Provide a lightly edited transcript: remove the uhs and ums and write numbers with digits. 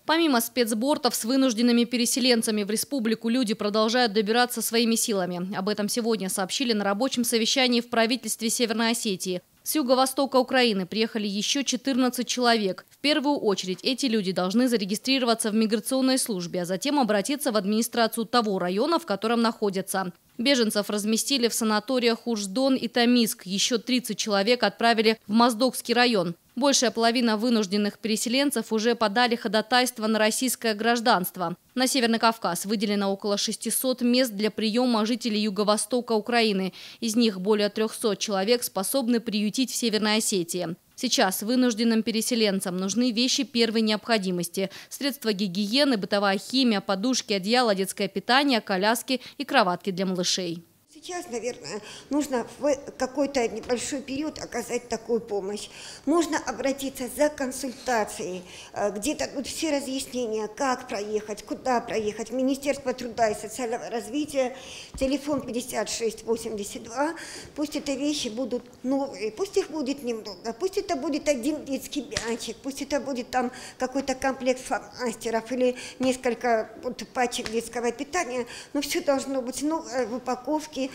Помимо спецбортов с вынужденными переселенцами в республику люди продолжают добираться своими силами. Об этом сегодня сообщили на рабочем совещании в правительстве Северной Осетии. С юго-востока Украины приехали еще 14 человек. В первую очередь эти люди должны зарегистрироваться в миграционной службе, а затем обратиться в администрацию того района, в котором находятся. Беженцев разместили в санаториях Уждон и Томиск. Еще 30 человек отправили в Моздокский район. Большая половина вынужденных переселенцев уже подали ходатайство на российское гражданство. На Северный Кавказ выделено около 600 мест для приема жителей юго-востока Украины. Из них более 300 человек способны приютить в Северной Осетии. Сейчас вынужденным переселенцам нужны вещи первой необходимости – средства гигиены, бытовая химия, подушки, одеяло, детское питание, коляски и кроватки для малышей. Сейчас, наверное, нужно в какой-то небольшой период оказать такую помощь. Можно обратиться за консультацией, где дадут все разъяснения, как проехать, куда проехать. Министерство труда и социального развития, телефон 5682. Пусть эти вещи будут новые, пусть их будет немного, пусть это будет один детский мячик, пусть это будет там какой-то комплект фломастеров или несколько пачек детского питания, но все должно быть новое в упаковке.